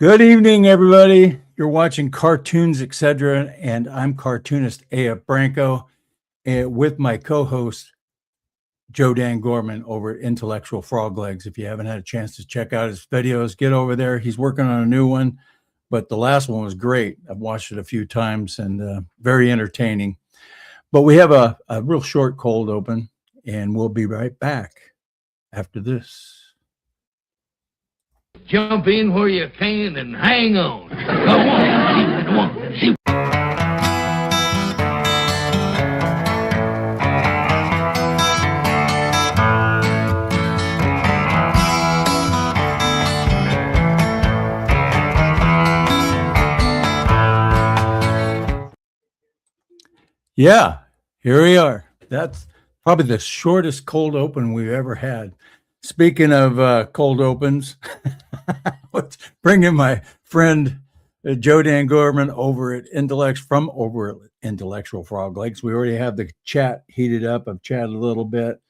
Good evening, everybody. You're watching Cartoons Etc. And I'm cartoonist A.F. Branco with my co-host Joe Dan Gorman over at Intellectual Frog Legs. If you haven't had a chance to check out his videos, get over there. He's working on a new one, but the last one was great. I've watched it a few times and very entertaining. But we have a real short cold open, and we'll be right back after this. Jump in where you can and hang on. Come on, come on. See. Yeah, here we are. That's probably the shortest cold open we've ever had. Speaking of cold opens, let's bring in my friend Joe Dan Gorman over at Intellectual Frog Legs. We already have the chat heated up. I've chatted a little bit.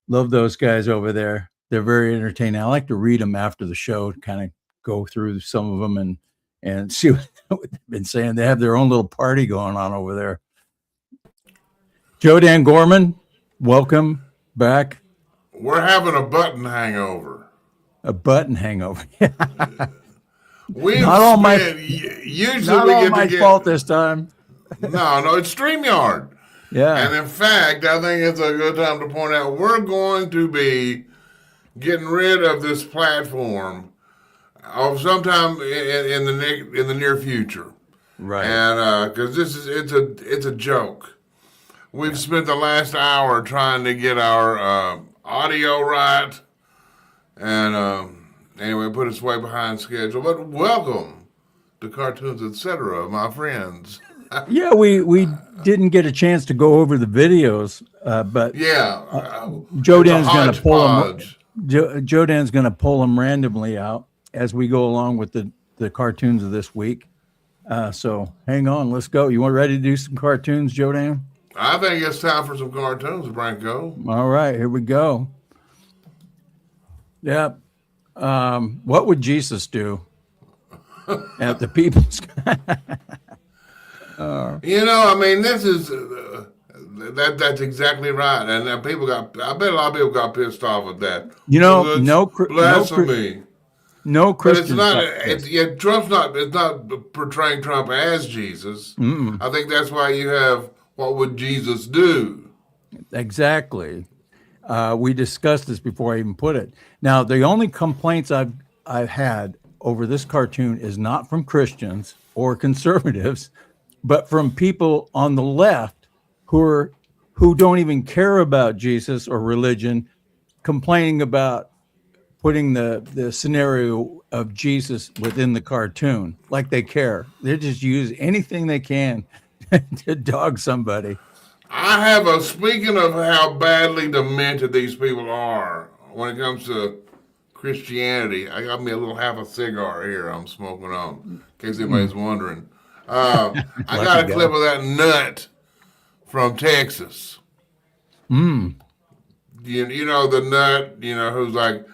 Love those guys over there. They're very entertaining. I like to read them after the show to kind of go through some of them and see what they've been saying. They have their own little party going on over there. Joe Dan Gorman, welcome back. We're having a button hangover. A button hangover. We've not all my fault this time. No, it's StreamYard. Yeah. And in fact, I think it's a good time to point out we're going to be getting rid of this platform sometime in the near future. Right. And because it's a joke. We've spent the last hour trying to get our audio right, and anyway, put us way behind schedule. But welcome to Cartoons Etc., my friends. Yeah, we didn't get a chance to go over the videos, but Joe Dan's going to pull them. Joe Dan's going to pull them randomly out as we go along with the cartoons of this week. So hang on, let's go. You want ready to do some cartoons, Joe Dan? I think it's time for some cartoons, Branco. All right, here we go. Yep. What would Jesus do at the people's? This is that's exactly right, and I bet a lot of people got pissed off at that. Blasphemy. No Christian. But it's not. Trump's not. It's not portraying Trump as Jesus. I think that's why you have. What would Jesus do? Exactly. We discussed this before I even put it. Now, the only complaints I've had over this cartoon is not from Christians or conservatives, but from people on the left who don't even care about Jesus or religion, complaining about putting the scenario of Jesus within the cartoon, like they care. They just use anything they can to dog somebody. Speaking of how badly demented these people are when it comes to Christianity, I got me a little half a cigar here I'm smoking on, in case anybody's wondering. I got a clip of that nut from Texas. You know the nut, who's like,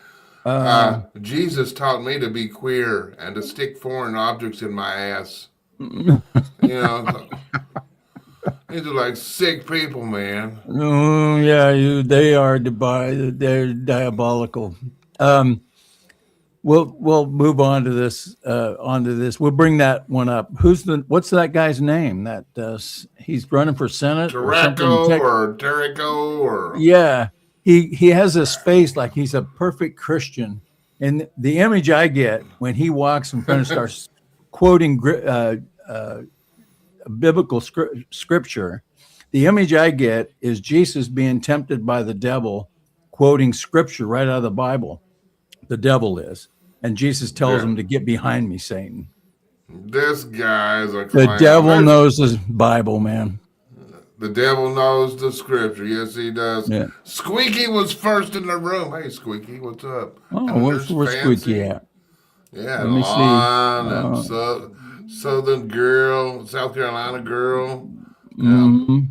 Jesus taught me to be queer and to stick foreign objects in my ass. These are like sick people, man. Oh yeah, they are they're diabolical. We'll move on to this. We'll bring that one up. What's that guy's name? That he's running for Senate Terrico or yeah. He has this face like he's a perfect Christian, and the image I get when he walks in front and starts quoting biblical scripture, the image I get is Jesus being tempted by the devil, quoting scripture right out of the Bible. The devil is, and Jesus tells him to get behind me, Satan. This guy is a clown. The devil knows his Bible, man. The devil knows the scripture. Yes, he does. Yeah. Squeaky was first in the room. Hey, Squeaky, what's up? Oh, where's Squeaky at? Yeah, let me see. Southern girl, South Carolina girl, Anna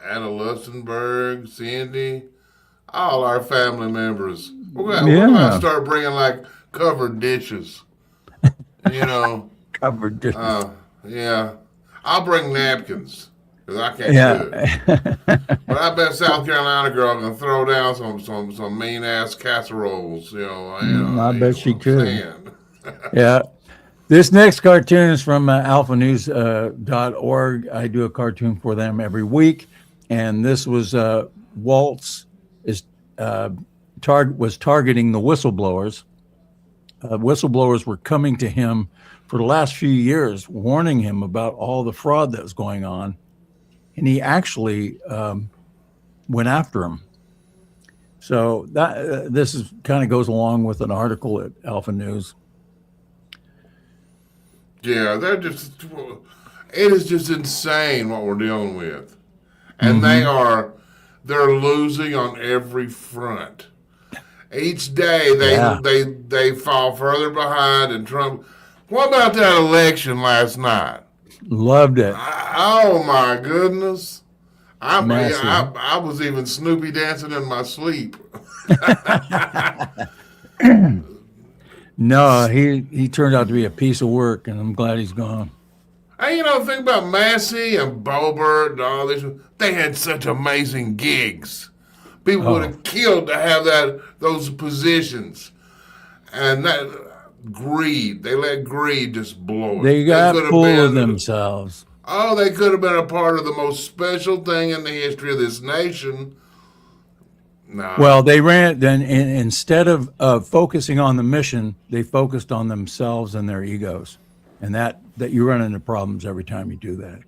Lustenberg, Cindy, all our family members. We're gonna start bringing like covered dishes You know, Covered dishes. yeah. I'll bring napkins because I can't do it. Yeah. But I bet South Carolina girl can throw down some mean ass casseroles. I You bet know what she I'm could. saying. Yeah. This next cartoon is from alphanews.org. I do a cartoon for them every week. And this was Waltz is was targeting the whistleblowers. Whistleblowers were coming to him for the last few years, warning him about all the fraud that was going on. And he actually went after him. So that this is kind of goes along with an article at Alpha News. Yeah, it is just insane what we're dealing with. And they're losing on every front. Each day they fall further behind and Trump. What about that election last night? Loved it. Oh my goodness. Massive. I was even Snoopy dancing in my sleep. No, he turned out to be a piece of work, and I'm glad he's gone. And think about Massey and Bobert and all these. They had such amazing gigs. People would have killed to have those positions. And that greed, they let greed just blow it. They got full of themselves. Oh, they could have been a part of the most special thing in the history of this nation. No. Well, they ran then instead of focusing on the mission, they focused on themselves and their egos, and that you run into problems every time you do that.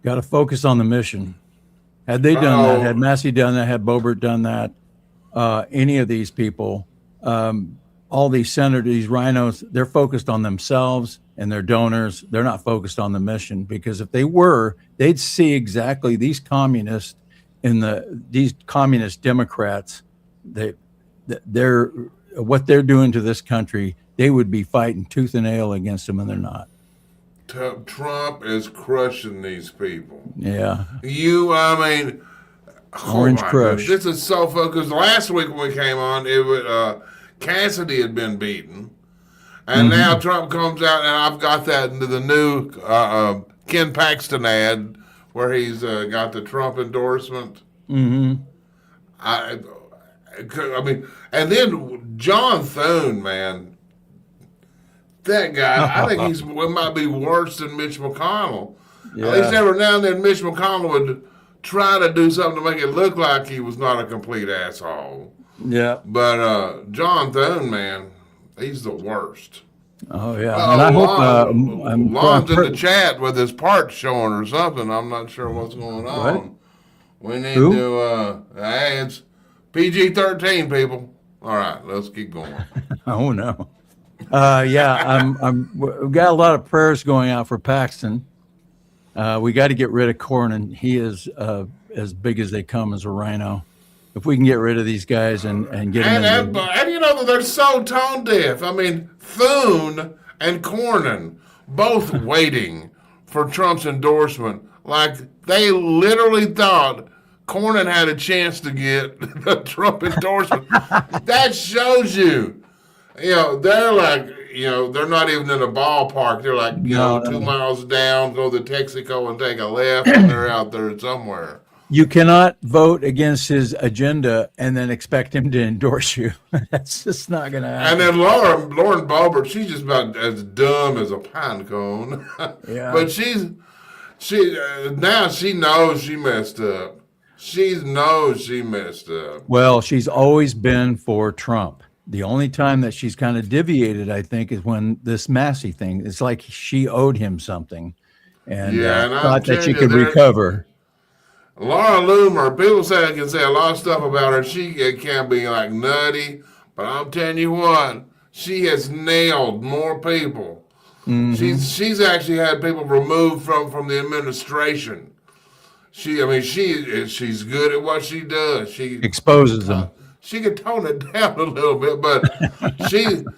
Got to focus on the mission. Had they done that, had Massey done that, had Bobert done that, any of these people, all these senators, these rhinos, they're focused on themselves and their donors. They're not focused on the mission, because if they were, they'd see exactly these communists these communist Democrats, they're what they're doing to this country. They would be fighting tooth and nail against them, and they're not. Trump is crushing these people. Yeah. Orange Crush. This is so focused. Last week when we came on, it was Cassidy had been beaten, and now Trump comes out, and I've got that into the new Ken Paxton ad where he's got the Trump endorsement. I mean, and then John Thune, man, that guy, I think he might be worse than Mitch McConnell. Yeah. At least every now and then Mitch McConnell would try to do something to make it look like he was not a complete asshole. Yeah. But John Thune, man, he's the worst. Oh yeah. And I hope Lon's in the chat with his parts showing or something. I'm not sure what's going on. What? We need to. Hey, it's PG-13, people. All right, let's keep going. Oh no. Yeah, we've got a lot of prayers going out for Paxton. We got to get rid of Cornyn. He is as big as they come as a rhino. If we can get rid of these guys and get them and they're so tone deaf. I mean, Thune and Cornyn both waiting for Trump's endorsement. Like, they literally thought Cornyn had a chance to get the Trump endorsement. That shows you. They're like, they're not even in a ballpark. They're like, 2 miles down, go to Texaco and take a left, and they're out there somewhere. You cannot vote against his agenda and then expect him to endorse you. That's just not going to happen. And then Lauren Boebert, she's just about as dumb as a pine cone. Yeah. But now she knows she messed up. She knows she messed up. Well, she's always been for Trump. The only time that she's kind of deviated, I think, is when this Massey thing. It's like she owed him something, and thought that she could recover. Laura Loomer, people say I can say a lot of stuff about her. She can be like nutty, but I'm telling you what, she has nailed more people. She's actually had people removed from the administration. She's good at what she does. She exposes them. She could tone it down a little bit, but she dug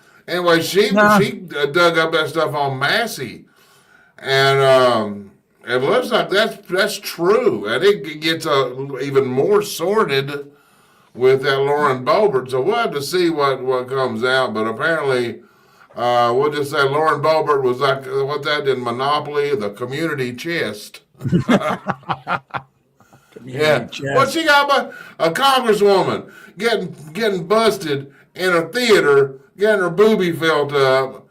up that stuff on Massey, and it looks like that's true, and it gets even more sorted with that Lauren Boebert. So we'll have to see what comes out. But apparently, We'll just say Lauren Boebert was like, what that did, Monopoly, the community chest. Yeah. What she got about a congresswoman getting busted in a theater, getting her boobie felt up.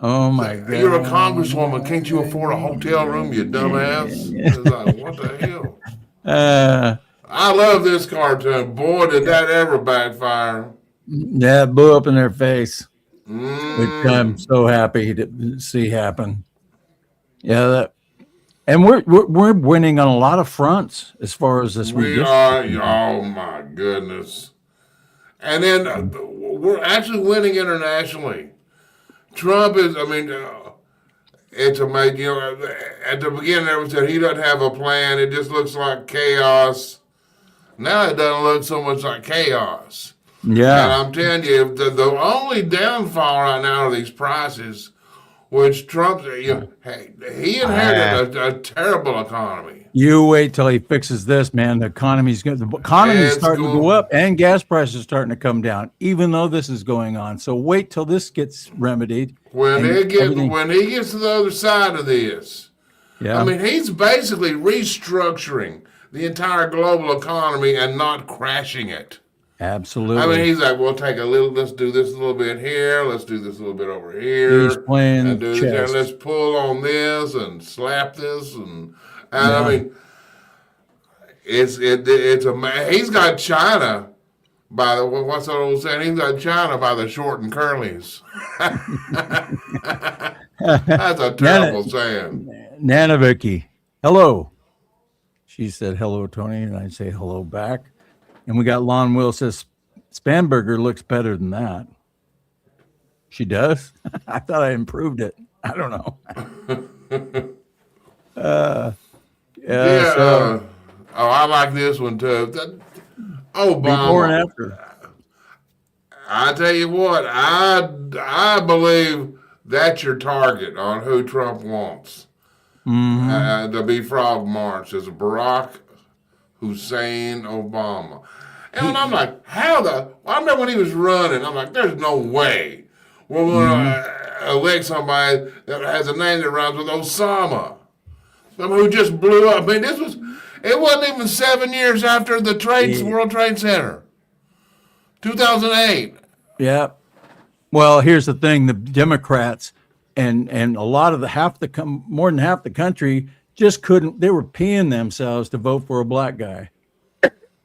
Oh my God. You're a congresswoman. Can't you afford a hotel room, you dumbass? It's like, what the hell? I love this cartoon. Boy, did that ever backfire. Yeah, it blew up in their face, which I'm so happy to see happen. Yeah, and we're winning on a lot of fronts as far as this. We are. Oh my goodness! And then we're actually winning internationally. Trump is. I mean, it's amazing. You know, at the beginning, everyone said he doesn't have a plan. It just looks like chaos. Now it doesn't look so much like chaos. Yeah. And I'm telling you, the only downfall right now are these prices, which Trump, he inherited a terrible economy. You wait till he fixes this, man. The economy's starting to go up, and gas prices are starting to come down, even though this is going on. So wait till this gets remedied. When he gets to the other side of this, yeah. I mean, he's basically restructuring the entire global economy and not crashing it. Absolutely. I mean, he's like, we'll take a little, let's do this a little bit here, let's do this a little bit over here. He's playing and do chess. this, let's pull on this and slap this. And I mean, it's a, he's got China by the, what's that old saying? He's got China by the short and curlies. That's a terrible saying. Nana Vicky, hello. She said, hello, Tony, and I say hello back. And we got Lon Will says, Spanberger looks better than that. She does? I thought I improved it. I don't know. I like this one too. Obama. Before and after. I tell you what, I believe that's your target on who Trump wants. To be Frog March is Barack Hussein Obama. And I'm like, I remember when he was running, I'm like, there's no way we're going to elect somebody that has a name that rhymes with Osama. Someone who just blew up. I mean, it wasn't even 7 years after the World Trade Center. 2008. Yeah. Well, here's the thing. The Democrats and a lot of more than half the country just couldn't, they were peeing themselves to vote for a black guy.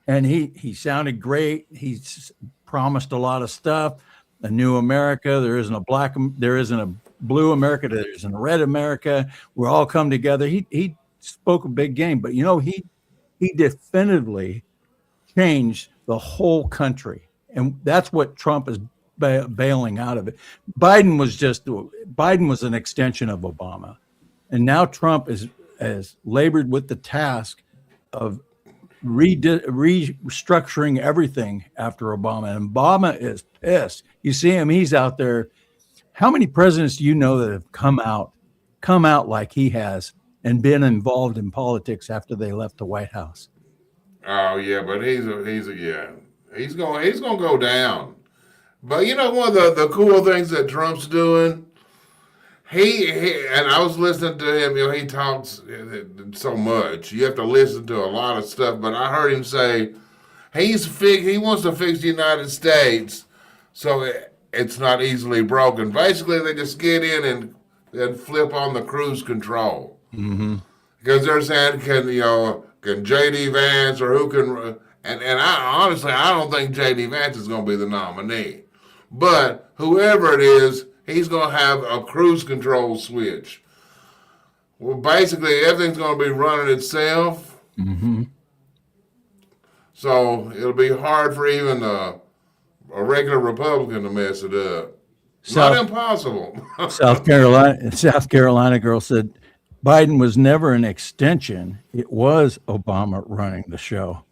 And he sounded great. He promised a lot of stuff. A new America. There isn't a blue America. There isn't a red America. We're all come together. He spoke a big game, but he definitively changed the whole country. And that's what Trump is bailing out of it. Biden was an extension of Obama. And now Trump has labored with the task of restructuring everything after Obama. And Obama is pissed. You see him, he's out there. How many presidents do you know that have come out like he has and been involved in politics after they left the White House? Oh yeah, but he's going to go down. But one of the cool things that Trump's doing, he and I was listening to him. He talks so much. You have to listen to a lot of stuff. But I heard him say he wants to fix the United States so it's not easily broken. Basically, they just get in and flip on the cruise control. Because they're saying, can J.D. Vance or who can? And I honestly, I don't think J.D. Vance is going to be the nominee. But whoever it is, he's going to have a cruise control switch. Well, basically, everything's going to be running itself. So it'll be hard for even a regular Republican to mess it up. Not impossible. South Carolina girl said, Biden was never an extension. It was Obama running the show.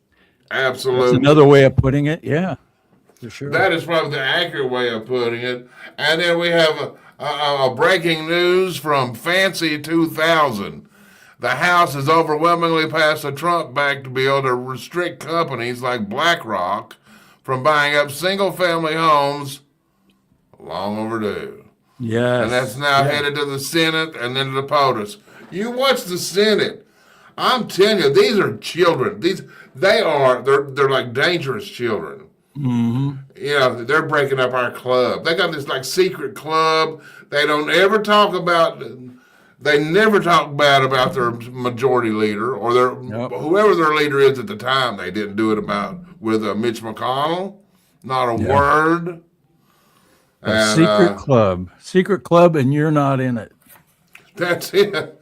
Absolutely. That's another way of putting it. Yeah. For sure. That is probably the accurate way of putting it. And then we have a breaking news from Fancy 2000. The House has overwhelmingly passed a Trump back to be able to restrict companies like BlackRock from buying up single-family homes. Long overdue. Yes. And that's now Yeah. headed to the Senate and then to the POTUS. You watch the Senate. I'm telling you, these are children. They're like dangerous children. Hmm. You know, they're breaking up our club. They got this like secret club. They don't ever talk about. They never talk bad about their majority leader or their Yep. whoever their leader is at the time. They didn't do it about with Mitch McConnell. Not a Yeah. word. A And secret club, and you're not in it. that's it.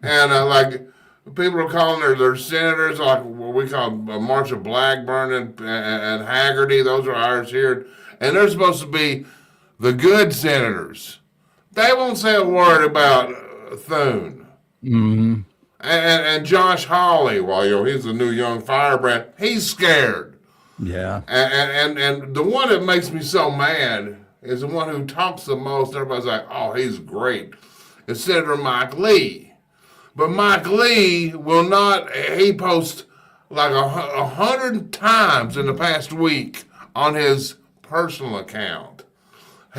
And like people are calling their senators like what we call Marsha Blackburn and Haggerty. Those are ours here, and they're supposed to be the good senators. They won't say a word about Thune. Hmm. And Josh Hawley, well, you know, he's the new young firebrand. He's scared. Yeah. And the one that makes me so mad is the one who talks the most. Everybody's like, oh, he's great. It's Senator Mike Lee. But Mike Lee will not, he posts like 100 times in the past week on his personal account.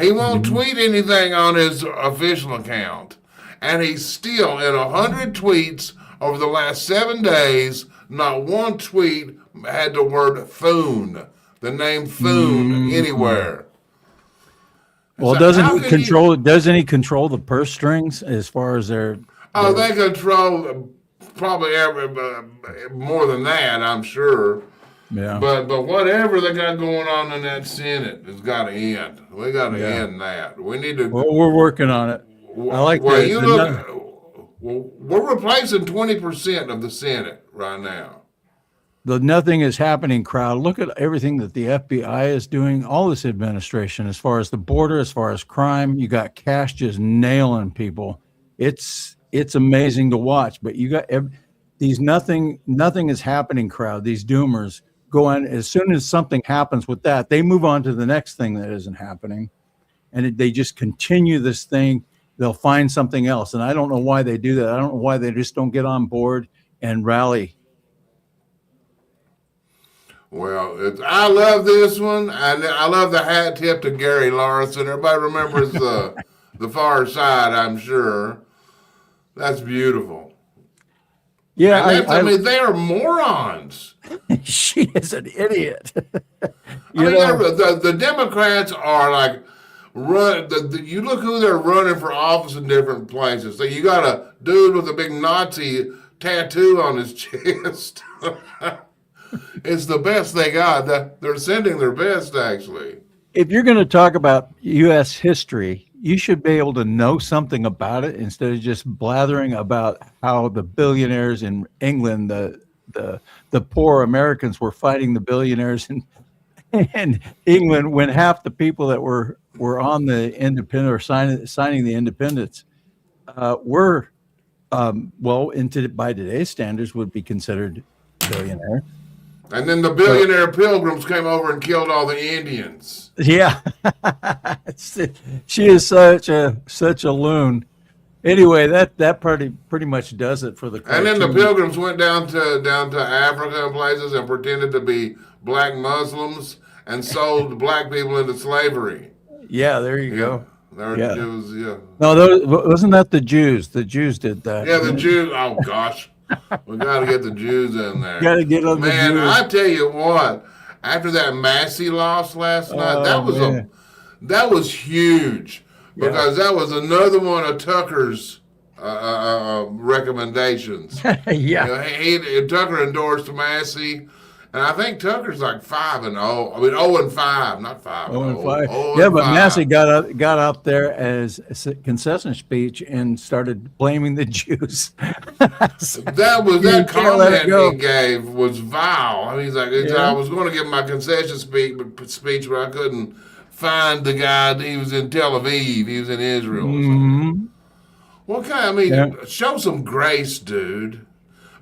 He won't tweet anything on his official account. And he's still in 100 tweets over the last 7 days. Not one tweet had the word Thune, the name Thune, anywhere. Well, So doesn't how he can control? Doesn't he control the purse strings as far as their? Oh, they control probably more than that, I'm sure. Yeah. But whatever they got going on in that Senate has got to end. We got to Yeah. end that. We need to. Well, we're working on it. I like well, the, you the look. nu- Well, we're replacing 20% of the Senate right now. the nothing is happening crowd. Look at everything that the FBI is doing. All this administration, as far as the border, as far as crime, you got Cash just nailing people. It's amazing to watch. But you got these nothing is happening crowd. These doomers go on as soon as something happens with that, they move on to the next thing that isn't happening, and they just continue this thing. They'll find something else, and I don't know why they do that. I don't know why they just don't get on board and rally. Well, I love this one. I love the hat tip to Gary Larson. Everybody remembers the Far Side, I'm sure. That's beautiful. Yeah, I mean, they are morons. she is an idiot. I mean, the Democrats are like you look who they're running for office in different places. So you got a dude with a big Nazi tattoo on his chest. It's the best they got. They're sending their best, actually. If you're going to talk about U.S. history, you should be able to know something about it instead of just blathering about how the billionaires in England, the poor Americans were fighting the billionaires in England when half the people that were on the independent or signing the independence were by today's standards would be considered billionaires. And then the billionaire pilgrims came over and killed all the Indians. Yeah, she is such a loon. Anyway, that pretty much does it for the And then the cartoon. pilgrims went down to Africa and places and pretended to be black Muslims and sold black people into slavery. Yeah, there you go. Yeah. It was, yeah. No, wasn't that the Jews? The Jews did that. Yeah, the Jews. Oh gosh, we got to get the Jews in there. Got to get on the Man, Jews. I tell you what. After that Massey loss last night, that was huge because that was another one of Tucker's recommendations. Yeah. You know, Tucker endorsed Massey, and I think Tucker's like 5-0. I mean 0-5, not 5. 0-5. Yeah, but Massey got up there as a concession speech and started blaming the Jews. That comment he gave was vile. I mean, he's like, Yeah. I was going to give my concession speech, but I couldn't find the guy. He was in Tel Aviv. He was in Israel. Or something. What kind? I mean, show some grace, dude.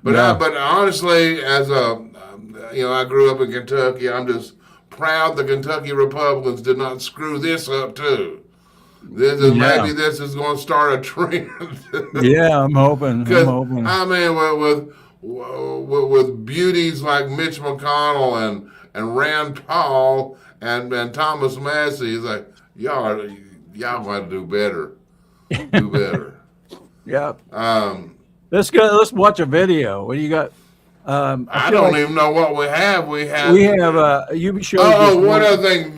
But but honestly, as I grew up in Kentucky. I'm just proud the Kentucky Republicans did not screw this up too. Maybe this is going to start a trend. Yeah, I'm hoping. I mean, with beauties like Mitch McConnell and Rand Paul and Thomas Massey, it's like y'all y'all got to do better. Do better. Yeah. Let's go. Let's watch a video. What do you got? I don't even know what we have. We have. You showed. Oh, one other thing.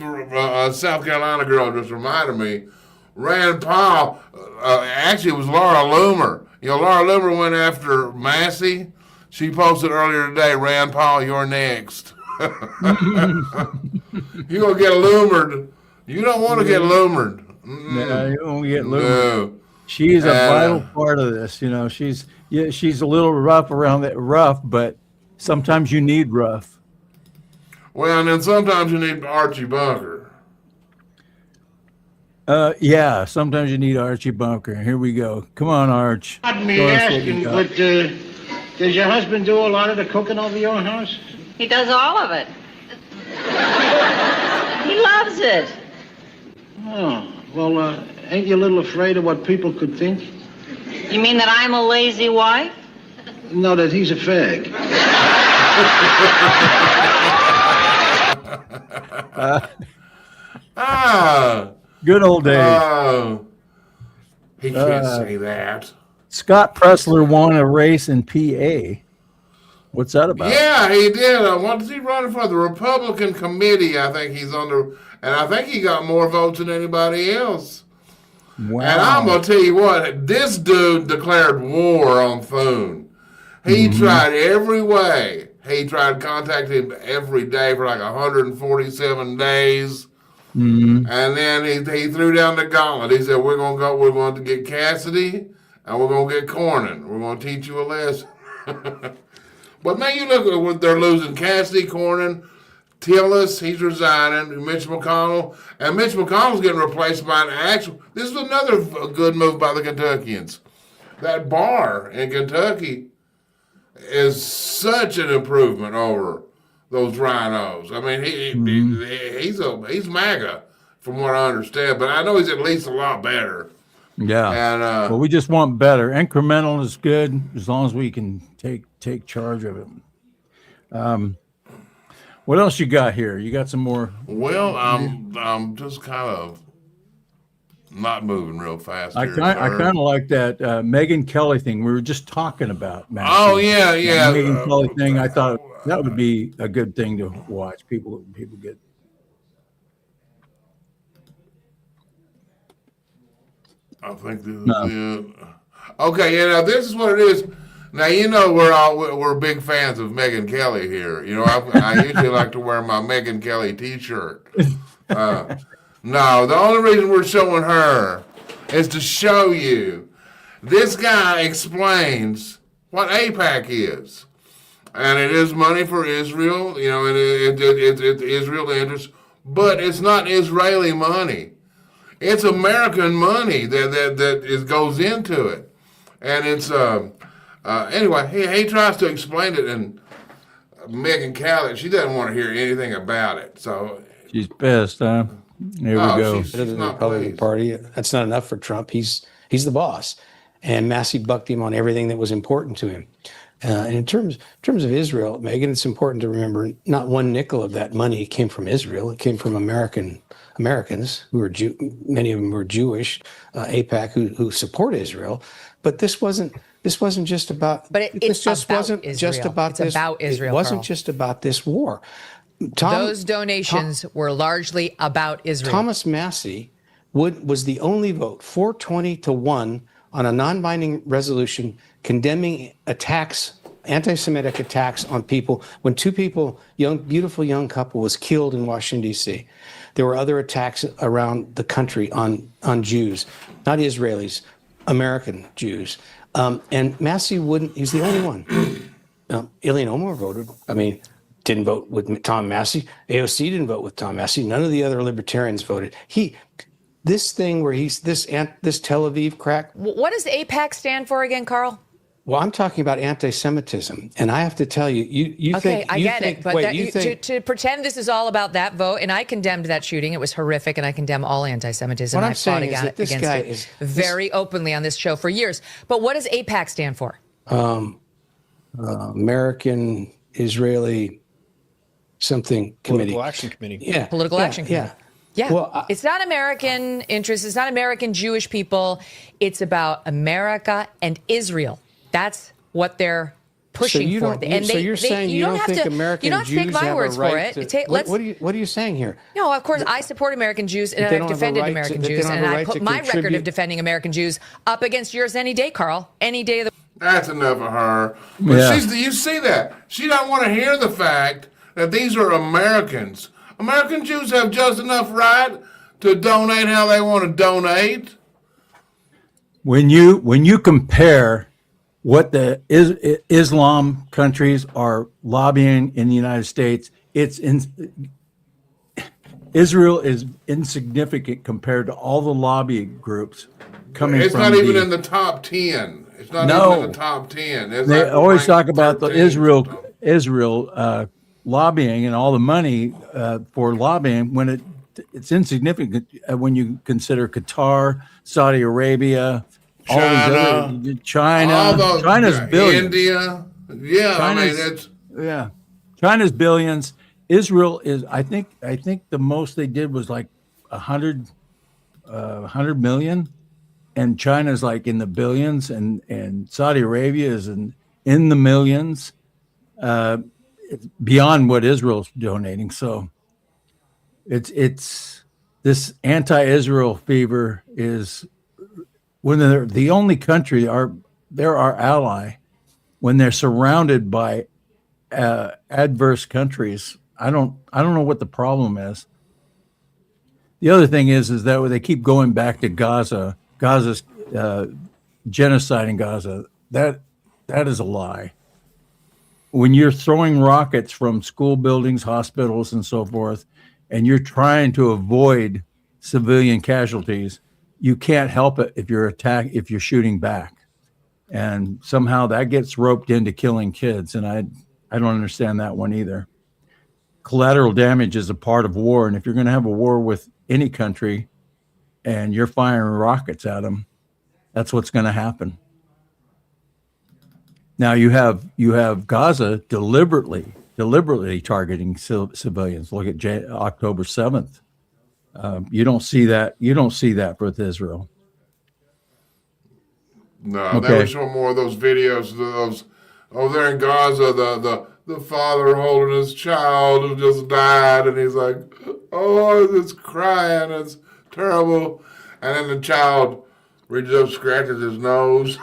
South Carolina girl just reminded me. Rand Paul. Actually, it was Laura Loomer. You know, Laura Loomer went after Massey. She posted earlier today, Rand Paul, you're next. You're going to get loomered. You don't want to get loomered. Yeah, you don't get loomered. No. She's a vital part of this. You know, she's a little rough around that but sometimes you need rough. Well, and then sometimes you need Archie Bunker. Yeah, sometimes you need Archie Bunker. Here we go. Come on, Arch. Pardon me asking, but does your husband do a lot of the cooking over your house? He does all of it. He loves it. Oh, well, ain't you a little afraid of what people could think? You mean that I'm a lazy wife? No, that he's a fag. Good old days. He can't say that. Scott Pressler won a race in PA. What's that about? Yeah, he did. What is he running for? The Republican committee, I think he's under, and I think he got more votes than anybody else. Wow. And I'm going to tell you what, this dude declared war on Thune. He tried every way. He tried contacting him every day for like 147 days. And then he threw down the gauntlet. He said, we're going to get Cassidy, and we're going to get Cornyn. We're going to teach you a lesson. But man, you look at what they're losing. Cassidy, Cornyn, Tillis, he's resigning, Mitch McConnell. And Mitch McConnell's getting replaced by an actual. This is another good move by the Kentuckians. That bar in Kentucky is such an improvement over those rhinos. I mean, he's MAGA, from what I understand. But I know he's at least a lot better. Yeah. And well, we just want better. Incremental is good as long as we can take charge of it. What else you got here? You got some more? Well, I'm just kind of not moving real fast. I kind of like that Megyn Kelly thing we were just talking about, Matt. Oh yeah. That Megyn Kelly thing. I thought that would be a good thing to watch. People get. I think this is it. Okay, yeah. Now this is what it is. Now you know we're big fans of Megyn Kelly here. You know, I usually like to wear my Megyn Kelly T-shirt. No, the only reason we're showing her is to show you this guy explains what AIPAC is, and it is money for Israel. You know, and it's Israel interest, but it's not Israeli money. It's American money that goes into it, and it's anyway. He tries to explain it, and Megyn Kelly, she doesn't want to hear anything about it. So she's pissed, huh? Here we go. She's The not Republican pleased. Party. That's not enough for Trump. He's the boss, and Massey bucked him on everything that was important to him. And in terms of Israel, Megan, it's important to remember not one nickel of that money came from Israel. It came from Americans who were many of them were Jewish, AIPAC who support Israel. But this wasn't just about. But it's just about wasn't Israel. just about It's this. about Israel, It wasn't Carl. just about this war. Those donations were largely about Israel. Thomas Massey was the only vote, 420 to 1, on a non-binding resolution condemning attacks, anti-Semitic attacks on people when two people, beautiful young couple, was killed in Washington, D.C. There were other attacks around the country on Jews, not Israelis, American Jews. And Massey he's the only one. Ilhan Omar didn't vote with Tom Massey. AOC didn't vote with Tom Massey. None of the other libertarians voted. This thing where this Tel Aviv crack. What does AIPAC stand for again, Carl? Well, I'm talking about anti-Semitism, and I have to tell you, you Okay, think I you get think, it, but wait, you think to pretend this is all about that vote, and I condemned that shooting. It was horrific, and I condemn all anti-Semitism. What and I'm I fought saying is that this against guy it is very openly on this show for years. But what does AIPAC stand for? American Israeli something committee. Political Action Committee. Yeah, Political Action Committee. Yeah. Yeah. Well, it's not American interests. It's not American Jewish people. It's about America and Israel. That's what they're pushing you for. don't, so you're saying you don't think American you don't Jews take my have words a right for it. to, what are you saying here? No, of course, I support American Jews, and They I've don't have a defended right to- American they Jews, don't have and a I right put to my record of contribute- defending American Jews up against yours any day, Carl. Any day of the That's enough of her. But Yeah. you see that. She don't want to hear the fact that these are Americans. American Jews have just enough right to donate how they want to donate. When you compare what the Islam countries are lobbying in the United States, Israel is insignificant compared to all the lobby groups coming It's from not even in the top 10. It's not No. even in the top 10. It's They like always ranked talk about the 13th. Israel lobbying and all the money for lobbying when it's insignificant when you consider Qatar, Saudi Arabia, all China, these other China. all those, China's billions. India. Yeah, I mean, China's- it's Yeah, China's billions. Israel is. I think the most they did was like 100 million, and China's like in the billions, and Saudi Arabia is in the millions. It's beyond what Israel's donating. So it's this anti-Israel fever is when they're the only country they're our ally when they're surrounded by adverse countries. I don't know what the problem is. The other thing is that they keep going back to Gaza's genocide in Gaza. That is a lie. When you're throwing rockets from school buildings, hospitals, and so forth, and you're trying to avoid civilian casualties, you can't help it if you're shooting back. And somehow that gets roped into killing kids. And I don't understand that one either. Collateral damage is a part of war. And if you're going to have a war with any country and you're firing rockets at them, that's what's going to happen. Now you have Gaza deliberately targeting civilians. Look at October 7th. You don't see that. You don't see that with Israel. no. Okay. They were showing more of those videos. Those over there in Gaza, the father holding his child who just died, and he's like, "Oh, it's crying. It's terrible." And then the child reaches up, scratches his nose.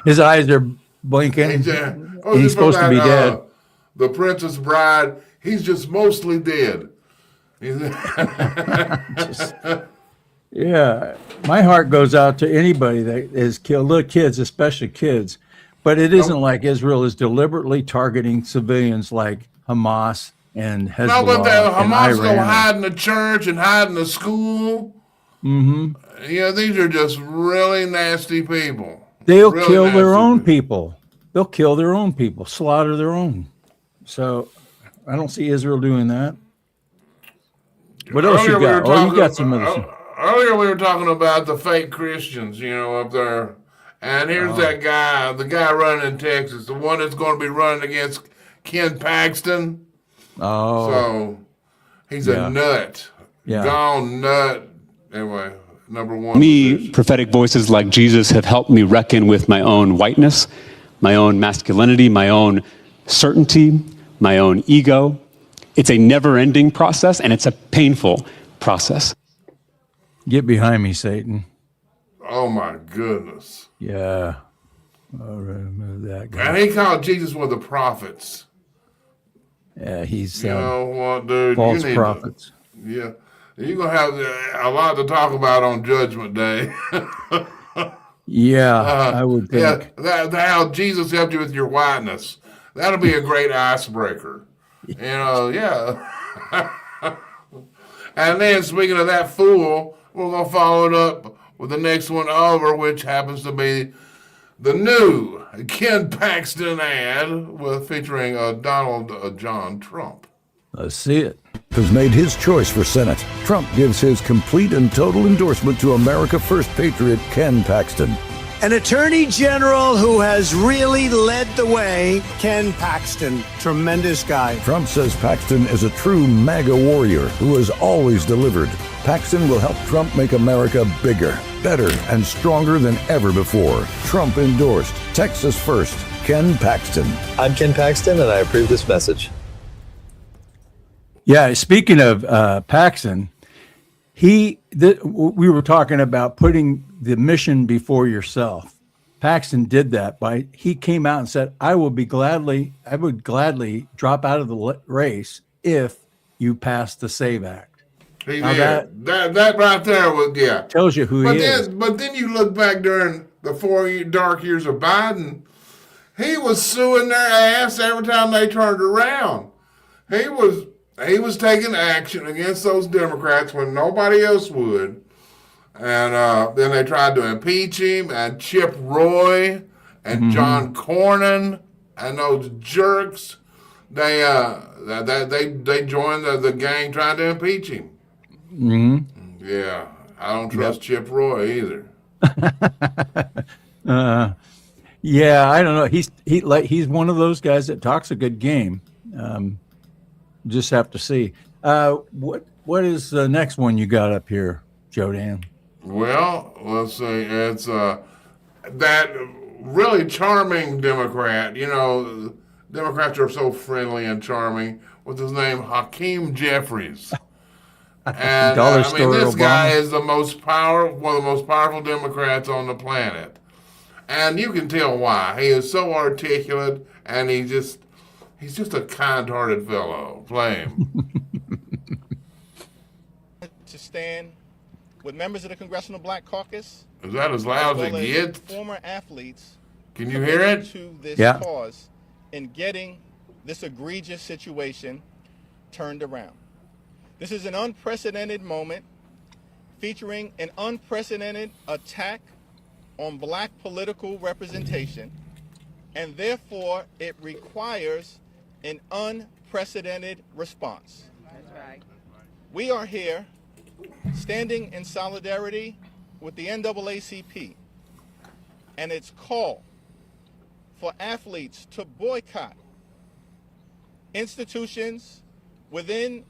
His eyes are blinking. He's He's supposed to be dead. The Princess Bride. He's just mostly dead. Yeah, my heart goes out to anybody that is killed, little kids, especially kids. But it isn't like Israel is deliberately targeting civilians like Hamas and Hezbollah No, but the and Hamas go Iran. hide in the church and hide in the school. Mm-hmm. Yeah, these are just really nasty people. They'll Really kill their nasty own people. people. They'll kill their own people, slaughter their own. So I don't see Israel doing that. What else you Earlier we got? were Oh, you talking got some about- other. Earlier we were talking about the fake Christians, up there. And here's that guy, the guy running in Texas, the one that's going to be running against Ken Paxton. Oh, So he's Yeah. a nut. Yeah. Gone nut. Anyway, number one. Me, position. prophetic voices like Jesus have helped me reckon with my own whiteness, my own masculinity, my own certainty, my own ego. It's a never-ending process, and it's a painful process. get behind me, Satan. Oh my goodness. Yeah. All right, remove that guy. And he called Jesus one of the prophets. Yeah, he's You know what, dude? false you need prophets. Yeah. You're going to have a lot to talk about on Judgment Day. Yeah, I would think. Yeah, how Jesus helped you with your whiteness. That'll be a great icebreaker. Yeah. And then, speaking of that fool, we're going to follow it up with the next one over, which happens to be the new Ken Paxton ad featuring Donald John Trump. Let's see it. Has made his choice for Senate. Trump gives his complete and total endorsement to America First patriot Ken Paxton. An attorney general who has really led the way, Ken Paxton. Tremendous guy. Trump says Paxton is a true MAGA warrior who has always delivered. Paxton will help Trump make America bigger, better, and stronger than ever before. Trump endorsed. Texas first. Ken Paxton. I'm Ken Paxton, and I approve this message. Yeah, speaking of Paxton, we were talking about putting the mission before yourself. Paxton did that he came out and said, I would gladly drop out of the race if you pass the SAVE Act. He did. That right there was, yeah. Tells you who he is. But then you look back during the 4 dark years of Biden, he was suing their ass every time they turned around. He was taking action against those Democrats when nobody else would. And then they tried to impeach him, and Chip Roy and John Cornyn and those jerks. They joined the gang trying to impeach him. Mm-hmm. Yeah, I don't trust Chip Roy either. Yeah, I don't know. He's one of those guys that talks a good game. Just have to see. What is the next one you got up here, Joe Dan? Well, let's see. It's that really charming Democrat. You know, Democrats are so friendly and charming. What's his name? Hakeem Jeffries. And this guy is one of the most powerful Democrats on the planet. And you can tell why. He is so articulate, and he's just a kind-hearted fellow. Play him. To stand with members of the Congressional Black Caucus. Is that as loud as it gets? Former athletes. Can you hear it? To this yeah. cause in getting this egregious situation turned around. This is an unprecedented moment featuring an unprecedented attack on black political representation, and therefore it requires an unprecedented response. That's right. We are here standing in solidarity with the NAACP and its call for athletes to boycott institutions within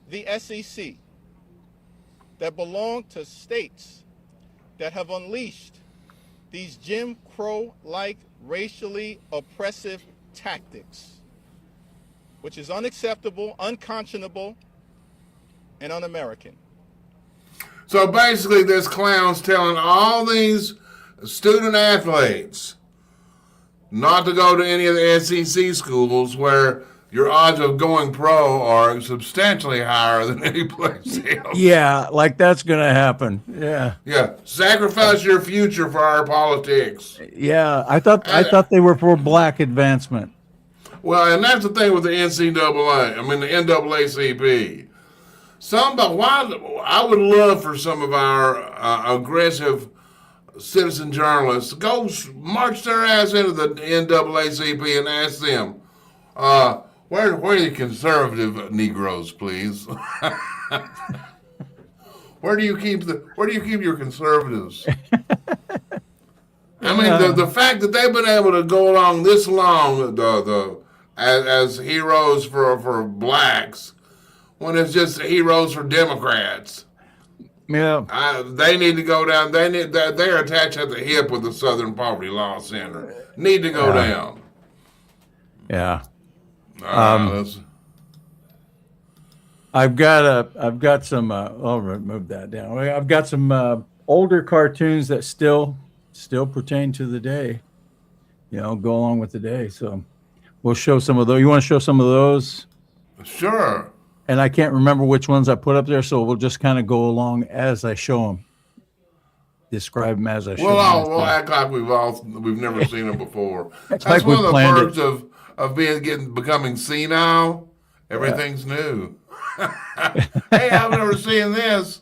the SEC that belong to states that have unleashed these Jim Crow-like racially oppressive tactics, which is unacceptable, unconscionable, and un-American. So basically, this clown's telling all these student athletes not to go to any of the SEC schools where your odds of going pro are substantially higher than any place else. Yeah, like that's going to happen. Yeah. Yeah, sacrifice your future for our politics. Yeah, I thought they were for black advancement. Well, and that's the thing with the NCAA. I mean, the NAACP. I would love for some of our aggressive citizen journalists to go march their ass into the NAACP and ask them, where are the conservative Negroes, please? Where do you keep your conservatives? I mean, the fact that they've been able to go along this long, as heroes for blacks, when it's just heroes for Democrats. Yeah, they need to go down. They're attached at the hip with the Southern Poverty Law Center. Need to go down. Yeah. I've got some. I'll remove that down. I've got some older cartoons that still pertain to the day. You know, go along with the day. So we'll show some of those. You want to show some of those? Sure. And I can't remember which ones I put up there, so we'll just kind of go along as I show them. Describe them as I show them. We'll act like we've never seen them before. That's like one of the perks of becoming senile. Everything's new. Hey, I've never seen this.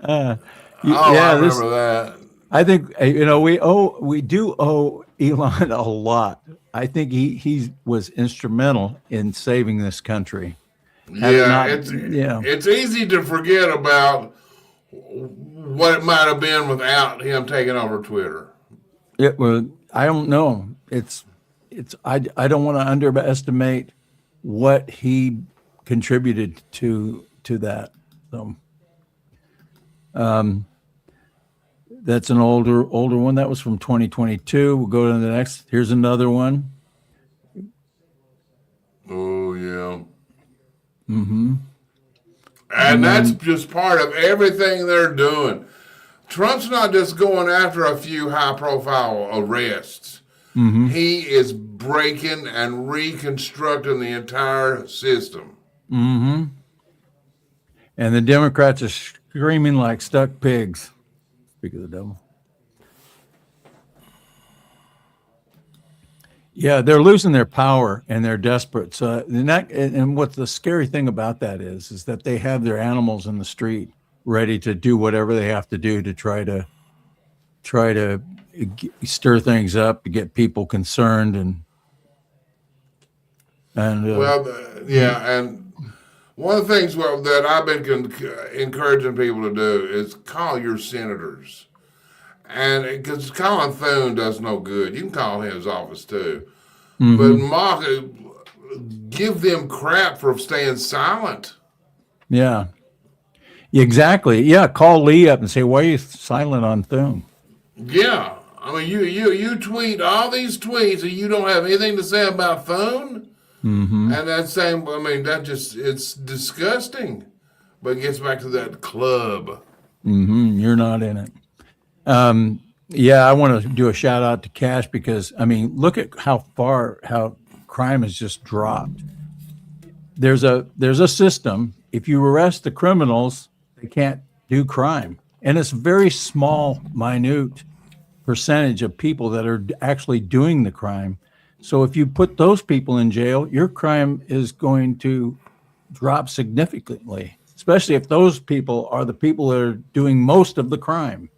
I remember that. I think we do owe Elon a lot. I think he was instrumental in saving this country. It's easy to forget about what it might have been without him taking over Twitter. I don't know. I don't want to underestimate what he contributed to that. So, that's an older one. That was from 2022. We'll go to the next. Here's another one. Oh yeah. Mm-hmm. And that's just part of everything they're doing. Trump's not just going after a few high-profile arrests. Mm-hmm. He is breaking and reconstructing the entire system. Mm-hmm. And the Democrats are screaming like stuck pigs. Speak of the devil. Yeah, they're losing their power and they're desperate. So, and what the scary thing about that is that they have their animals in the street ready to do whatever they have to do to try to stir things up, to get people concerned, and and one of the things that I've been encouraging people to do is call your senators. And because calling Thune does no good. You can call his office too. Mm-hmm. But give them crap for staying silent. Yeah. Exactly. Yeah. Call Lee up and say, why are you silent on Thune? Yeah. I mean, you tweet all these tweets and you don't have anything to say about Thune? Mm-hmm. And that's saying, I mean, it's disgusting. But it gets back to that club. Mm-hmm. You're not in it. I want to do a shout out to Cash because, I mean, look at how crime has just dropped. There's a system. If you arrest the criminals, they can't do crime. And it's a very small, minute percentage of people that are actually doing the crime. So if you put those people in jail, your crime is going to drop significantly, especially if those people are the people that are doing most of the crime.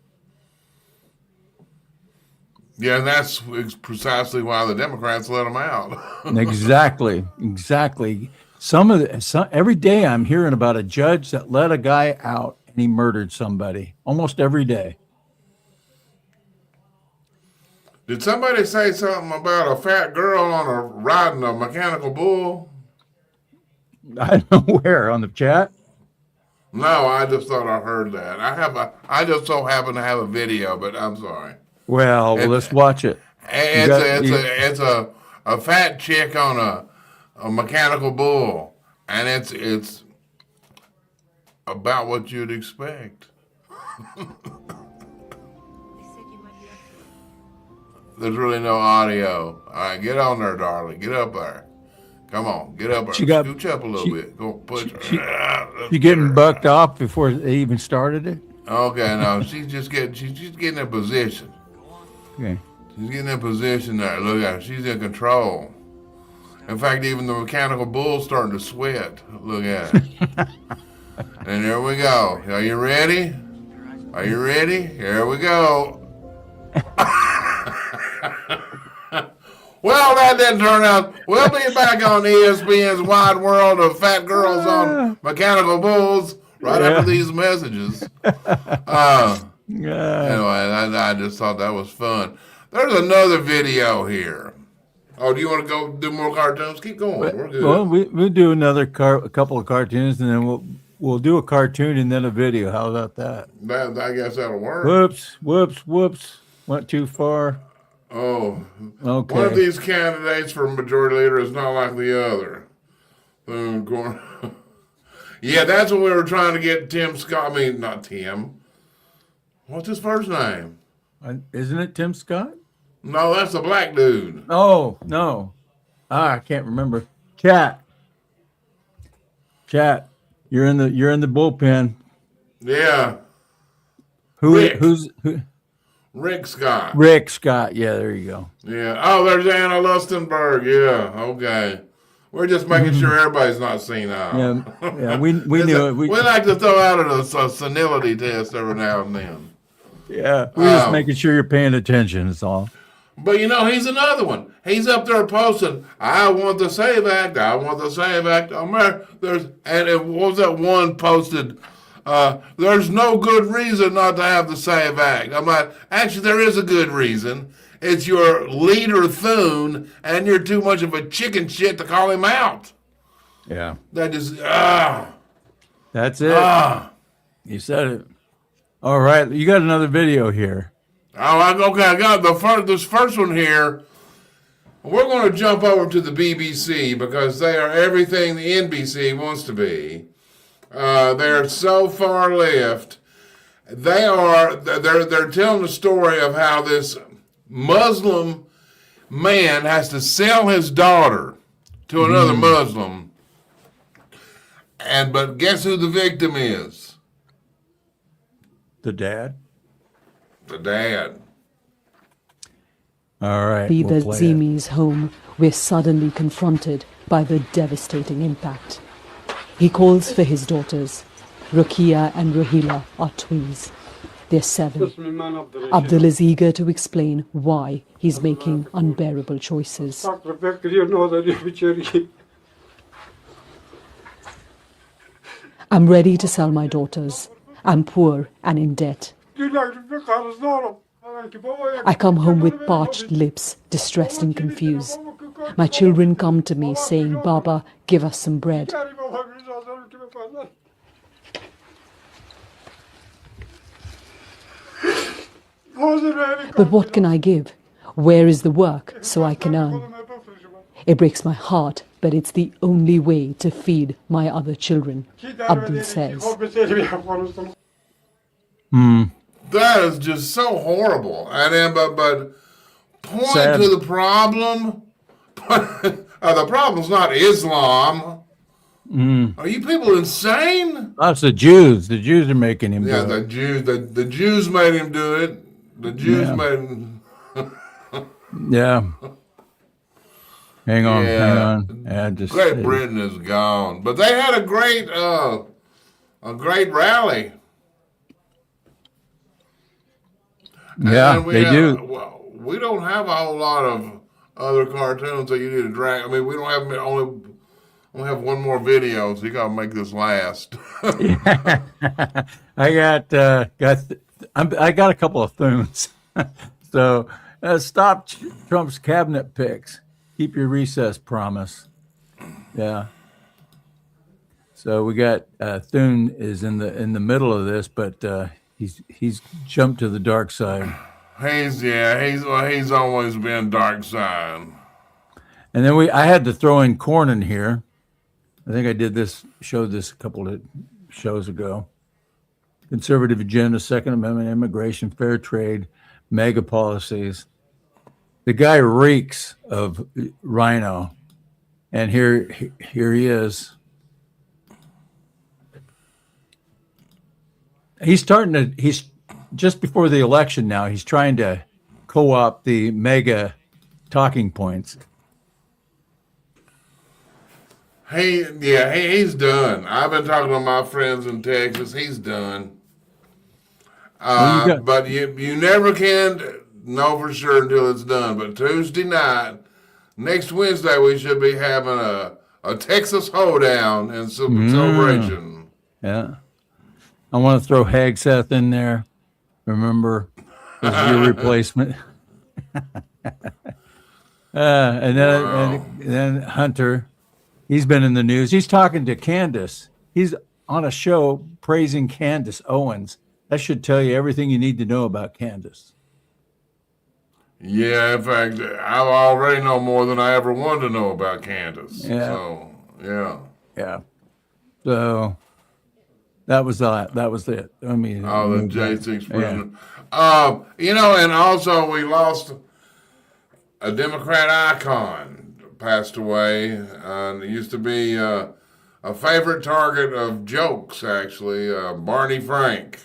Yeah, and that's precisely why the Democrats let them out. Exactly. Every day I'm hearing about a judge that let a guy out and he murdered somebody. Almost every day. Did somebody say something about a fat girl riding a mechanical bull? I don't know where, on the chat? No, I just thought I heard that. I just so happen to have a video, but I'm sorry. Well, let's watch it. It's a fat chick on a mechanical bull, and it's about what you'd expect. There's really no audio. All right, get on there, darling. Get up there. Come on, get up there. Scooch up a little bit. Go push her. She's getting bucked off before they even started it? Okay, no, she's getting in position. Okay. She's getting in position there. Look at her. She's in control. In fact, even the mechanical bull's starting to sweat. Look at her. And there we go. Are you ready? Are you ready? Here we go. Well, that didn't turn out. We'll be back on ESPN's Wide World of Fat Girls on Mechanical Bulls right after these messages. Anyway, I just thought that was fun. There's another video here. Oh, do you want to go do more cartoons? Keep going. We're good. Well, we'll do a couple of cartoons, and then we'll do a cartoon and then a video. How about that? I guess that'll work. Whoops. Went too far. Oh. Okay. One of these candidates for majority leader is not like the other. Yeah, that's what we were trying to get Tim Scott. I mean, not Tim. What's his first name? Isn't it Tim Scott? No, that's the black dude. Oh, no. I can't remember. Chat. You're in the bullpen. Yeah. Rick Scott. Rick Scott. Yeah, there you go. Yeah. Oh, there's Anna Lustenberg. Yeah. Okay. We're just making sure everybody's not senile. Yeah. We knew it. We like to throw out a senility test every now and then. Yeah. We're just making sure you're paying attention. That's all. But he's another one. He's up there posting, "I want the Save Act. I want the Save Act." And what was that one posted There's no good reason not to have the SAVE Act. I'm like, actually, there is a good reason. It's your leader, Thune, and you're too much of a chicken shit to call him out. Yeah. That is, That's it. You said it. All right. You got another video here. Okay, I got this first one here. We're going to jump over to the BBC because they are everything the NBC wants to be. They're so far left. They're telling the story of how this Muslim man has to sell his daughter to another Muslim. But guess who the victim is? The dad. The dad. All right. Be we'll the play it. Zimi's home, we're suddenly confronted by the devastating impact. He calls for his daughters. Rukia and Ruhila are twins. They're 7. Abdul is eager to explain why he's making unbearable choices. I'm ready to sell my daughters. I'm poor and in debt. I come home with parched lips, distressed and confused. My children come to me saying, Baba, give us some bread. But what can I give? Where is the work so I can earn? It breaks my heart, but it's the only way to feed my other children, Abdul says. That is just so horrible. And then, but point Sad. to the problem. The problem's not Islam. Are you people insane? That's the Jews. The Jews are making him Yeah, do it. the Jews made him do it. The Jews Yeah. made him. Yeah. Hang on. Yeah. Yeah, just Great Britain is gone, but they had a great rally. Yeah, And they do. Well, we don't have a whole lot of other cartoons that you need to drag. I mean, we don't have only have one more video, so you got to make this last. I got I got a couple of thunes. So stop Trump's cabinet picks. Keep your recess promise. Yeah. So we got Thune is in the middle of this, but he's jumped to the dark side. He's always been dark side. And then I had to throw in Cornyn here. I think I showed this a couple of shows ago. Conservative agenda, Second Amendment, immigration, fair trade, mega policies. The guy reeks of rhino. And here he is. He's just before the election now, he's trying to co-opt the mega talking points. He's done. I've been talking to my friends in Texas. He's done. But you never can know for sure until it's done. But Tuesday night, next Wednesday, we should be having a Texas hoedown and celebration. Yeah. I want to throw Hagseth in there. Remember, this is your replacement. And then Hunter. He's been in the news. He's talking to Candace. He's on a show praising Candace Owens. That should tell you everything you need to know about Candace. Yeah, in fact, I already know more than I ever wanted to know about Candace. Yeah. So, yeah. Yeah. So that was that. That was it. I mean, the J6 president. Yeah. And also we lost a Democrat icon. Passed away, and it used to be a favorite target of jokes, actually, Barney Frank.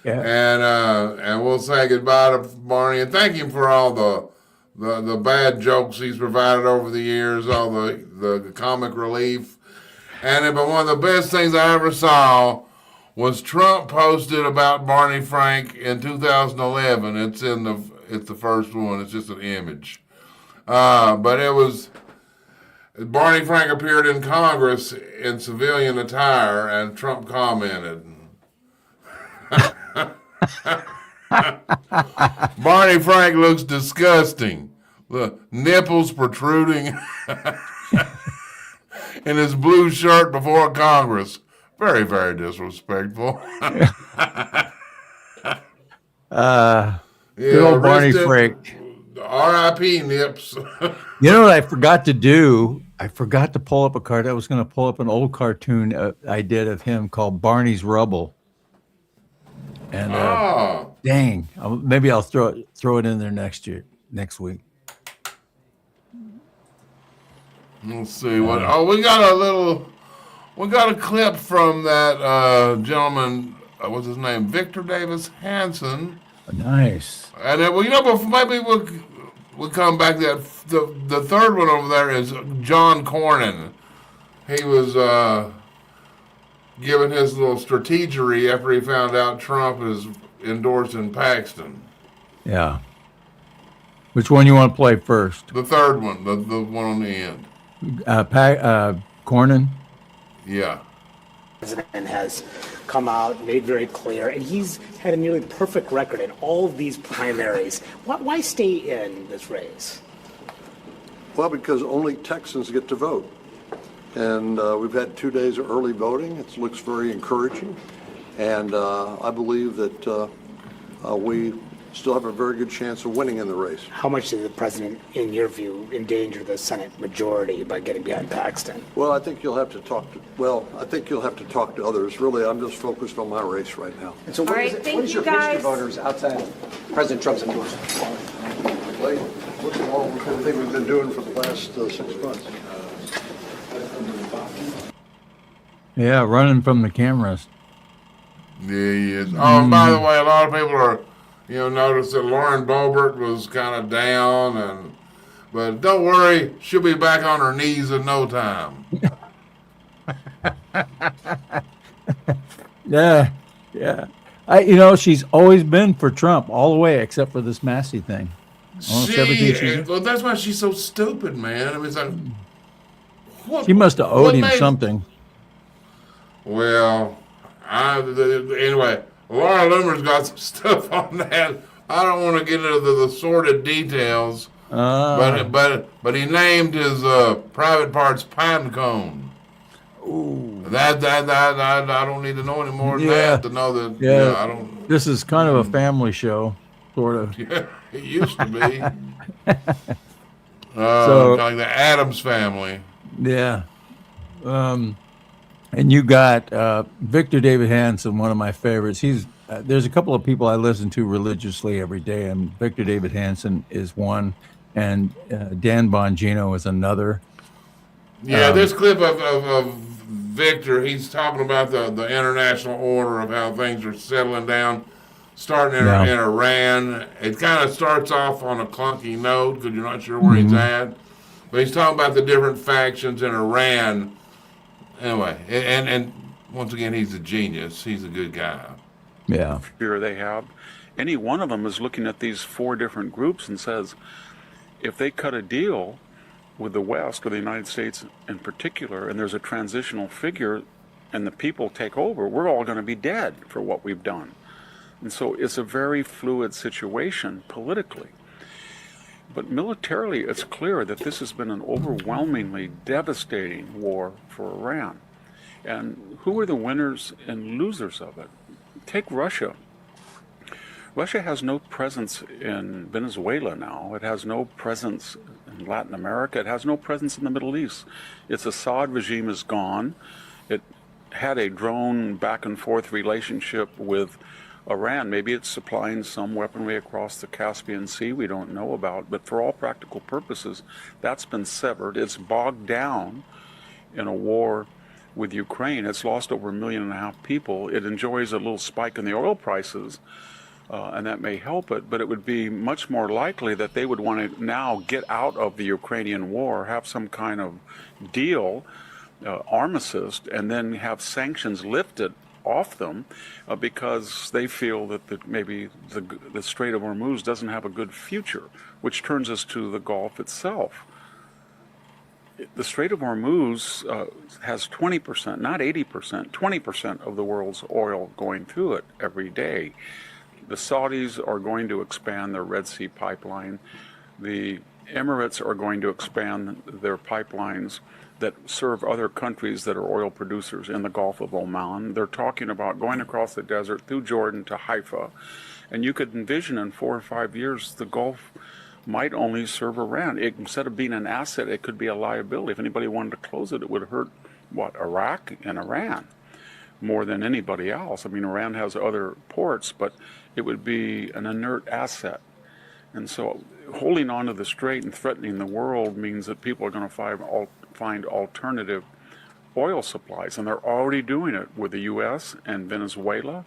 Yeah. And we'll say goodbye to Barney and thank him for all the bad jokes he's provided over the years, all the comic relief. But one of the best things I ever saw was Trump posted about Barney Frank in 2011. It's the first one. It's just an image. But it was Barney Frank appeared in Congress in civilian attire, and Trump commented, Barney Frank looks disgusting. The nipples protruding in his blue shirt before Congress. Very, very disrespectful. Good old Barney Frank. R.I.P. Nips. You know what I forgot to do? I forgot to pull up a card. I was going to pull up an old cartoon I did of him called Barney's Rubble. And dang, maybe I'll throw it in there next week. Let's see what. Oh, we got a clip from that gentleman. What's his name? Victor Davis Hanson. Nice. And then, maybe we'll come back to that. The third one over there is John Cornyn. He was giving his little strategery after he found out Trump is endorsing Paxton. Yeah. Which one you want to play first? The third one, the one on the end. Cornyn? Yeah. The president has come out, made very clear, and he's had a nearly perfect record in all of these primaries. Why stay in this race? Well, because only Texans get to vote. And we've had 2 days of early voting. It looks very encouraging. And I believe that we still have a very good chance of winning in the race. How much did the president, in your view, endanger the Senate majority by getting behind Paxton? Well, I think you'll have to talk to others. Really, I'm just focused on my race right now. And so what is your pitch to voters outside of President Trump's endorsement? Look at all the thing we've been doing for the last 6 months. Yeah, running from the cameras. Yeah, he is. Oh, by the way, a lot of people are, noticed that Lauren Boebert was kind of down, but don't worry, she'll be back on her knees in no time. Yeah. She's always been for Trump all the way, except for this Massey thing. Well, that's why she's so stupid, man. I mean, it's like, she must have owed him something. Well, anyway, Laura Loomer's got some stuff on that. I don't want to get into the sordid details, but he named his private parts Pinecone. Ooh. That I don't need to know any more than that to know that. Yeah, I don't. This is kind of a family show, sort of. Yeah, it used to be. So, like the Addams Family. Yeah. And you got Victor David Hanson, one of my favorites. There's a couple of people I listen to religiously every day, and Victor David Hanson is one, and Dan Bongino is another. Yeah, this clip of Victor, he's talking about the international order of how things are settling down, starting in Iran. It kind of starts off on a clunky note because you're not sure where he's at, but he's talking about the different factions in Iran. Anyway, and once again, he's a genius. He's a good guy. Yeah. Fear they have. Any one of them is looking at these 4 different groups and says, if they cut a deal with the West or the United States in particular, and there's a transitional figure and the people take over, we're all going to be dead for what we've done. And so it's a very fluid situation politically. But militarily, it's clear that this has been an overwhelmingly devastating war for Iran. And who are the winners and losers of it? Take Russia. Russia has no presence in Venezuela now. It has no presence in Latin America. It has no presence in the Middle East. Its Assad regime is gone. It had a drone back and forth relationship with Iran. Maybe it's supplying some weaponry across the Caspian Sea we don't know about, but for all practical purposes, that's been severed. It's bogged down in a war with Ukraine. It's lost over 1.5 million people. It enjoys a little spike in the oil prices, and that may help it, but it would be much more likely that they would want to now get out of the Ukrainian war, have some kind of deal, armistice, and then have sanctions lifted off them because they feel that maybe the Strait of Hormuz doesn't have a good future, which turns us to the Gulf itself. the Strait of Hormuz has 20%, not 80%, 20% of the world's oil going through it every day. The Saudis are going to expand their Red Sea pipeline. The Emirates are going to expand their pipelines that serve other countries that are oil producers in the Gulf of Oman. They're talking about going across the desert through Jordan to Haifa. And you could envision in 4 or 5 years the Gulf might only serve Iran. Instead of being an asset, it could be a liability. If anybody wanted to close it, it would hurt, Iraq and Iran more than anybody else. I mean, Iran has other ports, but it would be an inert asset. And so holding on to the strait and threatening the world means that people are going to find alternative oil supplies. And they're already doing it with the U.S. and Venezuela.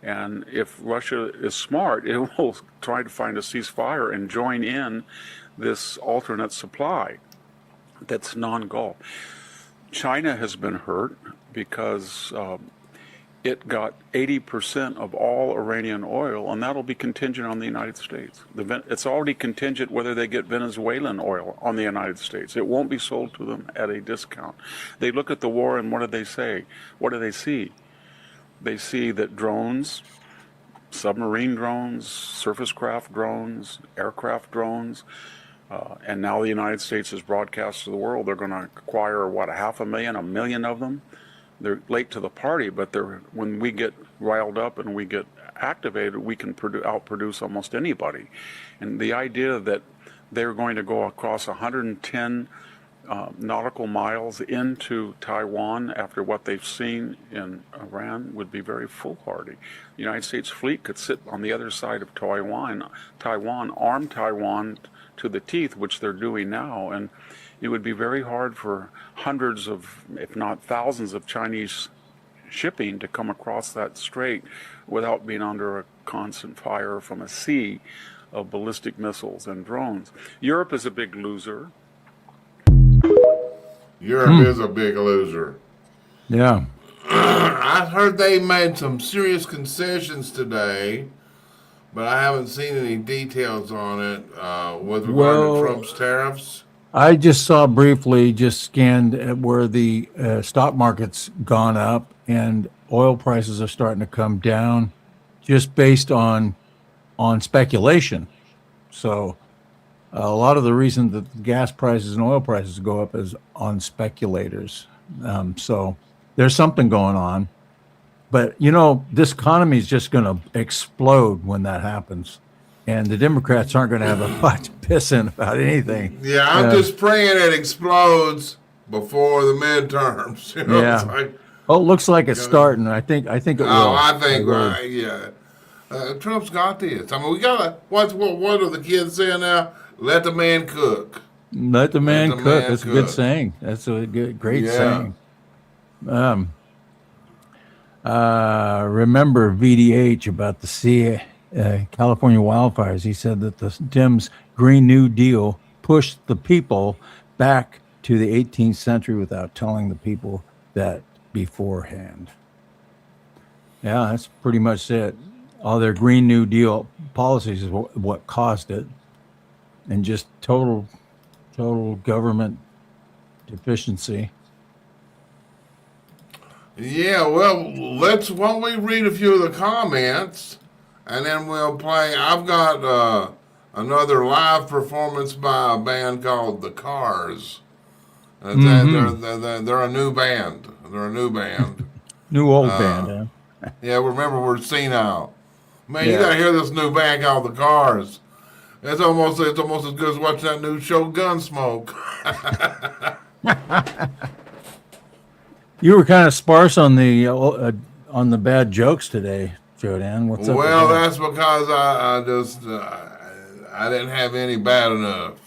And if Russia is smart, it will try to find a ceasefire and join in this alternate supply that's non-Gulf. China has been hurt because it got 80% of all Iranian oil, and that'll be contingent on the United States. It's already contingent whether they get Venezuelan oil on the United States. It won't be sold to them at a discount. They look at the war, and what do they say? What do they see? They see that drones, submarine drones, surface craft drones, aircraft drones, and now the United States has broadcast to the world they're going to acquire, 500,000, 1 million of them. They're late to the party, but when we get riled up and we get activated, we can outproduce almost anybody. And the idea that they're going to go across 110 nautical miles into Taiwan after what they've seen in Iran would be very foolhardy. The United States fleet could sit on the other side of Taiwan, arm Taiwan to the teeth, which they're doing now, and it would be very hard for hundreds of, if not thousands of Chinese shipping to come across that strait without being under a constant fire from a sea of ballistic missiles and drones. Europe is a big loser. Europe is a big loser. Yeah. I heard they made some serious concessions today, but I haven't seen any details on it with regard to Trump's tariffs. I just saw briefly, just scanned at where the stock market's gone up and oil prices are starting to come down just based on speculation. So a lot of the reason that gas prices and oil prices go up is on speculators. So there's something going on. But, this economy is just going to explode when that happens. And the Democrats aren't going to have a lot to piss in about anything. Yeah, I'm just praying it explodes before the midterms. Yeah. It looks like it's starting. I think it will. I think, yeah. Trump's got this. I mean, we got to, what are the kids saying now? Let the man cook. Let the man cook. That's a good saying. That's a great saying. Remember VDH about the California wildfires. He said that the Dems' Green New Deal pushed the people back to the 18th century without telling the people that beforehand. Yeah, that's pretty much it. All their Green New Deal policies is what caused it. And just total government deficiency. Yeah, well, why don't we read a few of the comments, and then we'll play. I've got another live performance by a band called The Cars. They're a new band. They're a new band. New old band, huh? Yeah, remember, we're senile. Man, you gotta hear this new band called The Cars. It's almost as good as watching that new show Gunsmoke. You were kind of sparse on the bad jokes today, Jodan. What's up? Well, that's because I didn't have any bad enough.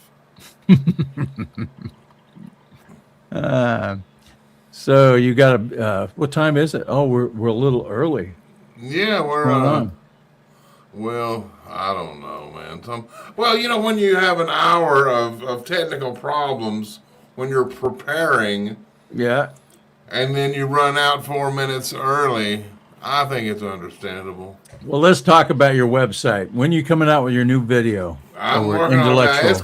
So you got what time is it? Oh, we're a little early. Yeah, we're well, I don't know, man. When you have an hour of technical problems when you're preparing, and then you run out 4 minutes early, I think it's understandable. Well, let's talk about your website. When are you coming out with your new video? I'm working on that. It's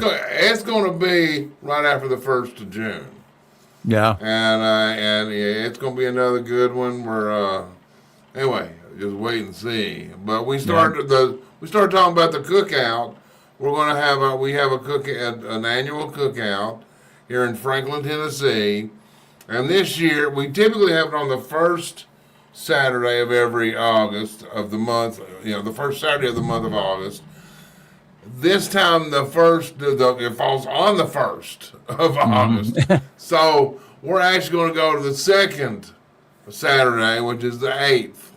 going to be right after the 1st of June. Yeah. And yeah, it's gonna be another good one. We're anyway, just wait and see. But we started talking about the cookout. We're gonna have an annual cookout here in Franklin, Tennessee, and this year we typically have it on the first Saturday of every August of the month. The first Saturday of the month of August. This time it falls on the 1st of August. So we're actually going to go to the second Saturday, which is the 8th.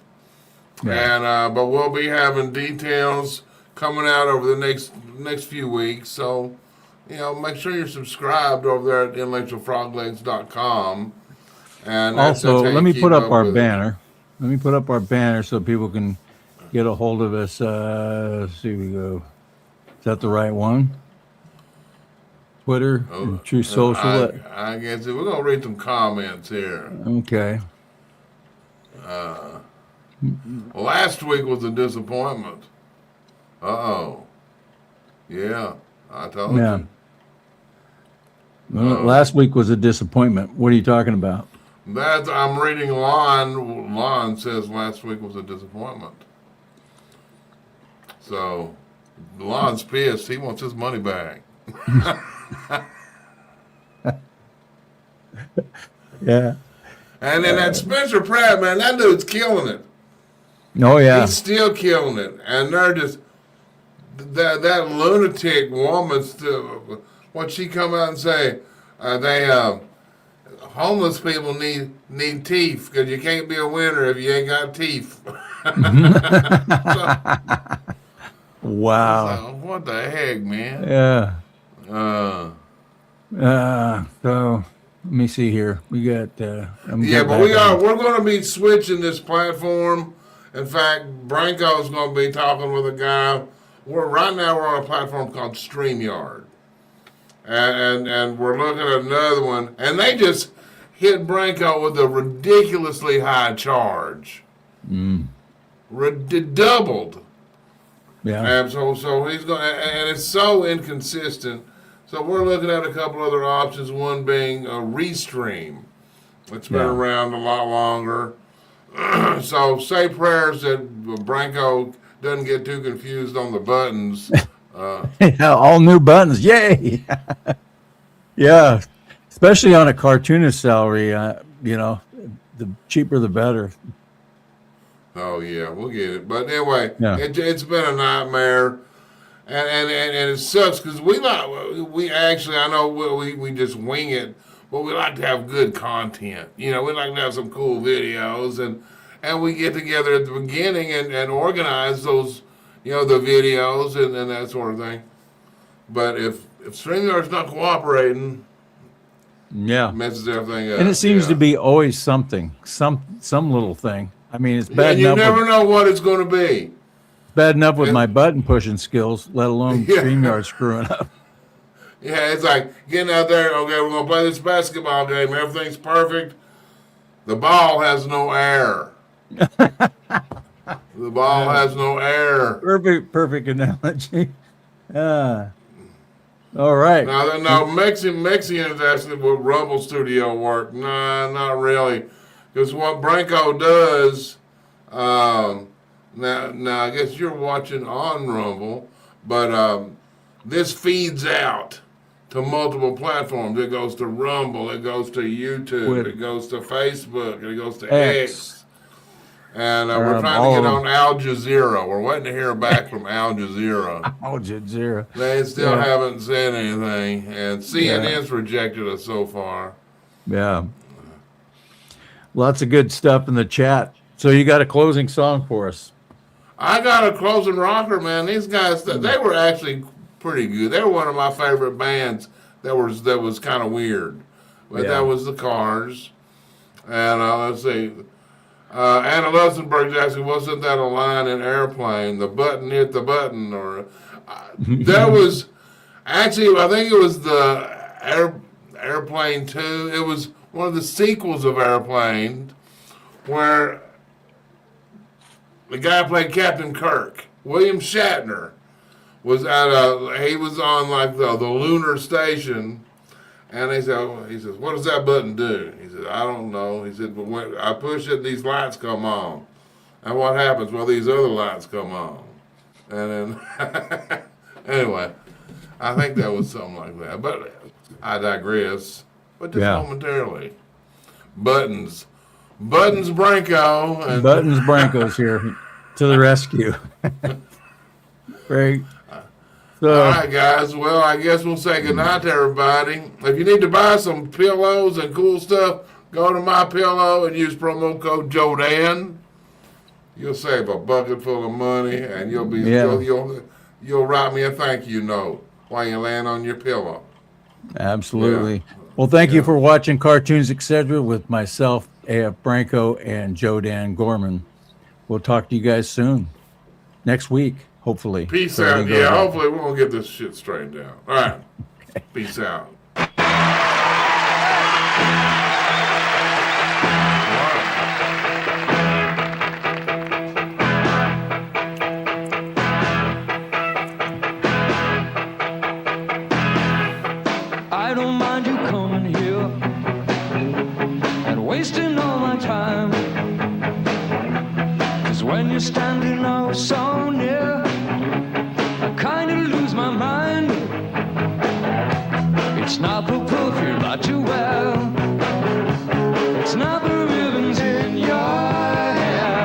Yeah. And but we'll be having details coming out over the next few weeks. So, make sure you're subscribed over there at intellectualfroglegs.com. And also, let me put up our banner. Let me put up our banner so people can get a hold of us. Let's see, we go. Is that the right one? Twitter and True Social. I guess we're gonna read some comments here. Okay. Last week was a disappointment. Yeah, I told you. Well, last week was a disappointment. What are you talking about? I'm reading Lon. Lon says last week was a disappointment. So. Lon's pissed. He wants his money back. Yeah. And then that Spencer Pratt, man, that dude's killing it. Oh, yeah. He's still killing it. And they're just, that lunatic woman, what she come out and say, homeless people need teeth because you can't be a winner if you ain't got teeth. Wow. So, what the heck, man? Yeah. So let me see here. We got. We're going to be switching this platform. In fact, Branco's going to be talking with a guy. Right now we're on a platform called StreamYard, and we're looking at another one, and they just hit Branco with a ridiculously high charge. Doubled. Yeah. And so he's going, and it's so inconsistent. So we're looking at a couple other options. One being a Restream. It's been around a lot longer. So say prayers that Branco doesn't get too confused on the buttons. All new buttons. Yay. Yeah. Especially on a cartoonist salary, the cheaper the better. Oh yeah, we'll get it. But anyway, it's been a nightmare, and it sucks because we just wing it, but we like to have good content. We like to have some cool videos, and we get together at the beginning and organize those, the videos and that sort of thing. But if StreamYard's not cooperating, messes everything up. And it seems to be always something, some little thing. I mean, it's bad enough. You never know what it's going to be. Bad enough with my button pushing skills, let alone StreamYard screwing up. Yeah, it's like getting out there. Okay, we're going to play this basketball game. Everything's perfect. The ball has no air. The ball has no air. Perfect analogy. All right. Now Mexicans asking will Rumble Studio work? Nah, not really. Because what Branco does, now I guess you're watching on Rumble, but this feeds out to multiple platforms. It goes to Rumble, it goes to YouTube, it goes to Facebook, it goes to X. And we're trying to get on Al Jazeera. We're waiting to hear back from Al Jazeera. Al Jazeera. They still haven't said anything, and CNN's rejected us so far. Yeah. Lots of good stuff in the chat. So you got a closing song for us? I got a closing rocker, man. These guys, they were actually pretty good. They were one of my favorite bands. That was kind of weird, but that was the Cars. And let's see, Anna Luxemburg asking, wasn't that a line in Airplane? The button hit the button, or that was actually, I think it was the Airplane 2. It was one of the sequels of Airplane, where the guy played Captain Kirk, William Shatner, was he was on like the lunar station, And they said, he says, what does that button do? He said, I don't know. He said, but when I push it, these lights come on. And what happens? Well, these other lights come on. And then, anyway, I think that was something like that. But I digress. But just momentarily. Buttons. Buttons Branco. And Buttons Branco's here to the rescue. Great. So, all right, guys. Well, I guess we'll say goodnight to everybody. If you need to buy some pillows and cool stuff, go to My Pillow and use promo code JODAN. You'll save a bucket full of money, and you'll write me a thank you note while you're laying on your pillow. absolutely. Yeah. Well, thank you for watching Cartoons Etc. with myself, A.F. Branco, and Jodan Gorman. We'll talk to you guys soon. Next week, hopefully. Peace So out. everything goes Yeah, well. hopefully we'll get this shit straightened out. All right. Peace out. I don't mind you coming here and wasting all my time. 'Cause when you're standing oh so near, I kinda lose my mind. It's not the perfume that you wear, it's not the ribbons in your hair.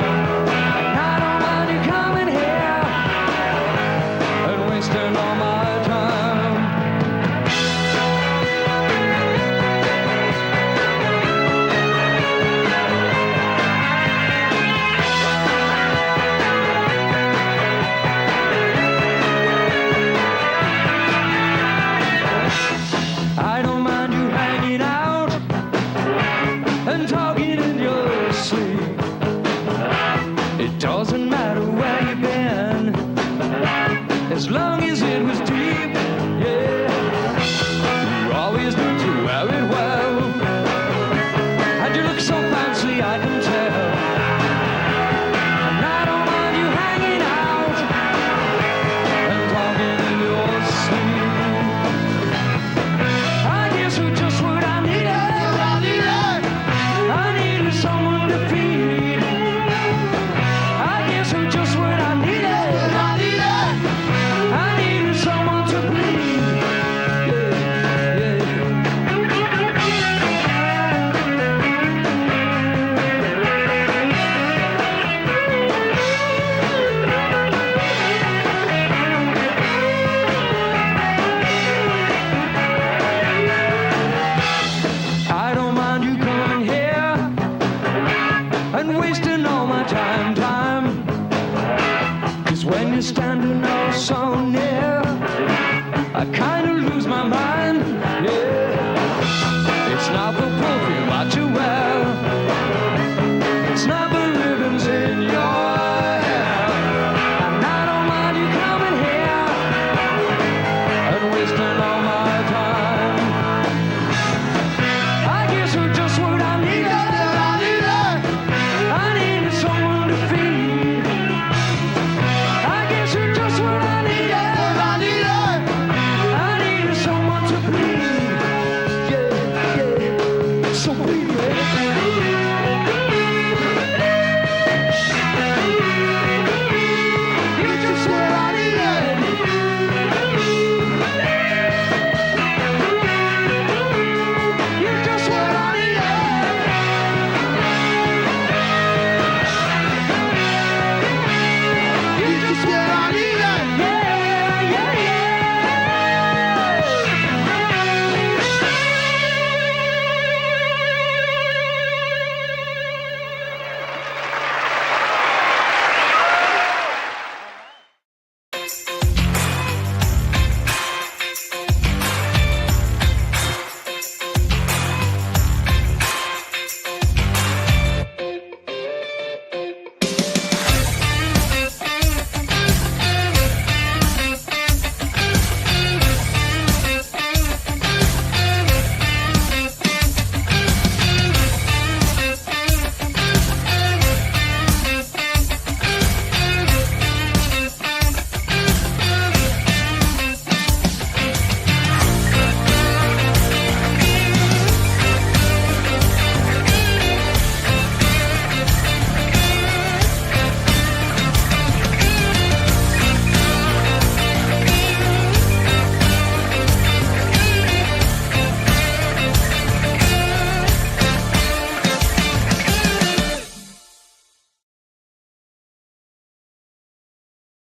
I don't mind you coming here and wasting all my time. I don't mind you hanging out and talking in your sleep. It doesn't matter where you've been, as long as it was deep. Yeah, you always need to wear it well, and you look so fancy, I can tell. And I don't mind you hanging out and talking in your sleep. I guess you're just what I needed. I needed someone to feed. I guess you're just what I needed. I needed someone to bleed. I don't mind you coming here and wasting all my time. 'Cause when you're standing oh so near,